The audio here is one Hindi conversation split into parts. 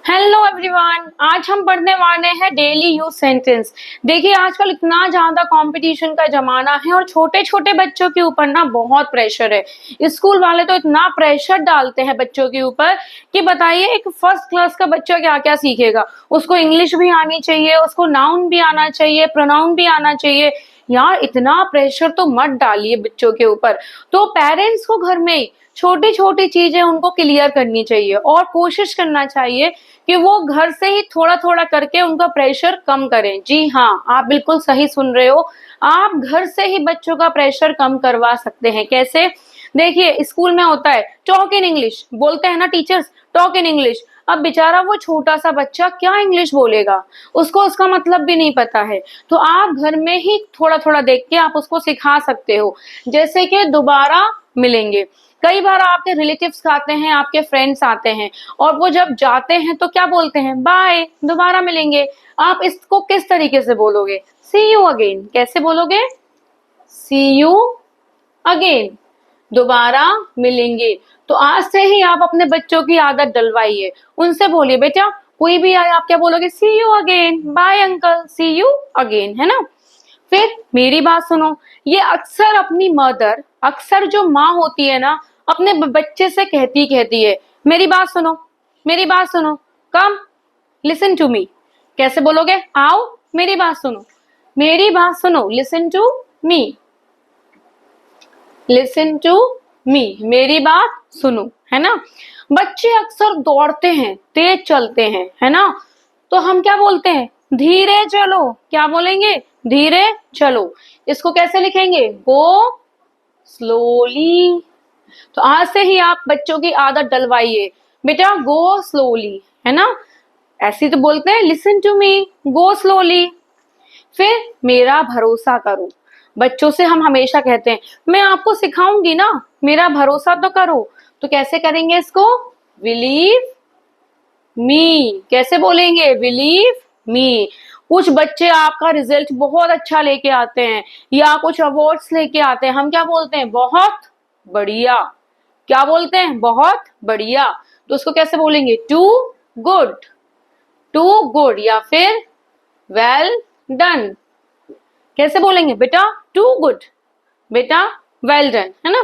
हेलो एवरीवन, आज हम पढ़ने वाले हैं डेली यूज सेंटेंस। देखिए आजकल इतना ज्यादा कंपटीशन का जमाना है और छोटे छोटे बच्चों के ऊपर ना बहुत प्रेशर है। स्कूल वाले तो इतना प्रेशर डालते हैं बच्चों के ऊपर कि बताइए एक फर्स्ट क्लास का बच्चा क्या क्या सीखेगा। उसको इंग्लिश भी आनी चाहिए, उसको नाउन भी आना चाहिए, प्रोनाउन भी आना चाहिए। यार इतना प्रेशर तो मत डालिए बच्चों के ऊपर। तो पेरेंट्स को घर में छोटी छोटी चीजें उनको क्लियर करनी चाहिए और कोशिश करना चाहिए कि वो घर से ही थोड़ा थोड़ा करके उनका प्रेशर कम करें। जी हाँ, आप बिल्कुल सही सुन रहे हो। आप घर से ही बच्चों का प्रेशर कम करवा सकते हैं। कैसे? देखिए स्कूल में होता है टॉक इन इंग्लिश, बोलते हैं ना टीचर्स, टॉक इन इंग्लिश। अब बेचारा वो छोटा सा बच्चा क्या इंग्लिश बोलेगा, उसको उसका मतलब भी नहीं पता है। तो आप घर में ही थोड़ा थोड़ा देख के आप उसको सिखा सकते हो। जैसे कि दोबारा मिलेंगे। कई बार आपके रिलेटिव्स आते हैं, आपके फ्रेंड्स आते हैं और वो जब जाते हैं तो क्या बोलते हैं? बाय, दोबारा मिलेंगे। आप इसको किस तरीके से बोलोगे? See you again. कैसे बोलोगे? सी यू अगेन, दोबारा मिलेंगे। तो आज से ही आप अपने बच्चों की आदत डलवाइए। उनसे बोलिए बेटा कोई भी आए आप क्या बोलोगे? See you again, bye uncle, see you again, है ना। फिर मेरी बात सुनो। ये अक्सर अपनी मदर, अक्सर जो माँ होती है ना, अपने बच्चे से कहती है मेरी बात सुनो, मेरी बात सुनो, कम लिसन टू मी। कैसे बोलोगे? आओ मेरी बात सुनो, मेरी बात सुनो, listen to me, listen to me, मेरी बात सुनो, है ना। बच्चे अक्सर दौड़ते हैं, तेज चलते हैं, है ना। तो हम क्या बोलते हैं? धीरे चलो। क्या बोलेंगे? धीरे चलो। इसको कैसे लिखेंगे? गो स्लोली। तो आज से ही आप बच्चों की आदत डलवाइए, बेटा गो स्लोली, है ना। ऐसे तो बोलते हैं listen to me, go slowly. फिर मेरा भरोसा करो। बच्चों से हम हमेशा कहते हैं मैं आपको सिखाऊंगी ना, मेरा भरोसा तो करो। तो कैसे करेंगे इसको? Believe me. कैसे बोलेंगे? Believe me. कुछ बच्चे आपका रिजल्ट बहुत अच्छा लेके आते हैं या कुछ अवार्ड्स लेके आते हैं, हम क्या बोलते हैं? बहुत बढ़िया। क्या बोलते हैं? बहुत बढ़िया। तो उसको कैसे बोलेंगे? टू गुड, टू गुड, या फिर वेल डन। कैसे बोलेंगे बेटा? टू गुड, बेटा वेल डन, है ना।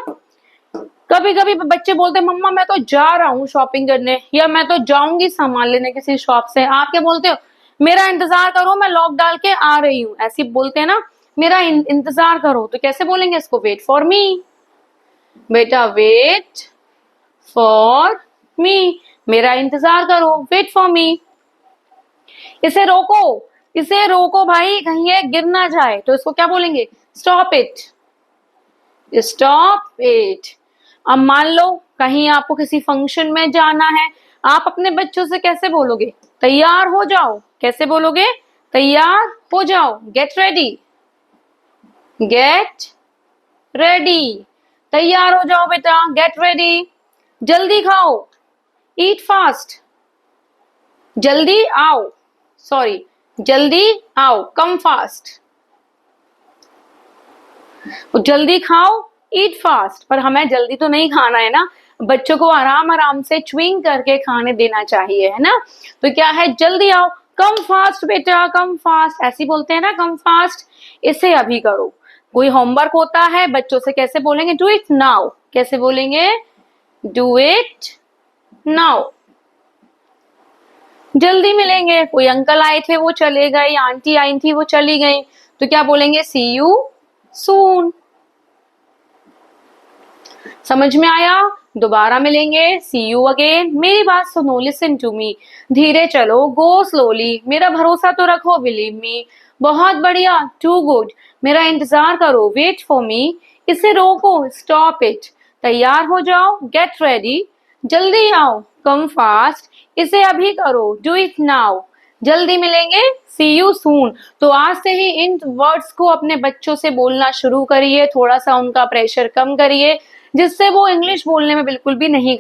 कभी कभी बच्चे बोलते हैं मम्मा मैं तो जा रहा हूँ शॉपिंग करने, या मैं तो जाऊंगी सामान लेने किसी शॉप से। आप क्या बोलते हो? मेरा इंतजार करो, मैं लॉक डाल के आ रही हूँ, ऐसी बोलते हैं ना। मेरा इंतजार करो। तो कैसे बोलेंगे इसको? वेट फॉर मी, बेटा वेट फॉर मी, मेरा इंतजार करो, वेट फॉर मी। इसे रोको, इसे रोको भाई, कहीं ये गिर ना जाए। तो इसको क्या बोलेंगे? Stop it, stop it. अब मान लो कहीं आपको किसी फंक्शन में जाना है, आप अपने बच्चों से कैसे बोलोगे? तैयार हो जाओ। कैसे बोलोगे? तैयार हो जाओ, गेट रेडी, गेट रेडी। तैयार हो जाओ बेटा, गेट रेडी। जल्दी खाओ, ईट फास्ट। जल्दी आओ, सॉरी, जल्दी आओ, कम फास्ट। जल्दी खाओ, ईट फास्ट। पर हमें जल्दी तो नहीं खाना है ना, बच्चों को आराम आराम से च्युइंग करके खाने देना चाहिए, है ना। तो क्या है? जल्दी आओ, कम फास्ट बेटा, कम फास्ट, ऐसी बोलते हैं ना, कम फास्ट। इसे अभी करो। कोई होमवर्क होता है बच्चों से कैसे बोलेंगे? Do it now. कैसे बोलेंगे? Do it now. जल्दी मिलेंगे। कोई अंकल आए थे वो चले गए, आंटी आई थी वो चली गई, तो क्या बोलेंगे? सी यू सून। समझ में आया? दोबारा मिलेंगे, सी यू अगेन। मेरी बात सुनो, लिसन टू मी, धीरे चलो, गो स्लोली, मेरा भरोसा तो रखो, बिलीव मी, बहुत बढ़िया, टू गुड, मेरा इंतजार करो, वेट फॉर मी, इसे रोको, स्टॉप इट, तैयार हो जाओ, गेट रेडी, जल्दी आओ, कम फास्ट, इसे अभी करो, डू इट नाउ, जल्दी मिलेंगे, सी यू सून। तो आज से ही इन वर्ड्स को अपने बच्चों से बोलना शुरू करिए, थोड़ा सा उनका प्रेशर कम करिए, जिससे वो इंग्लिश बोलने में बिल्कुल भी नहीं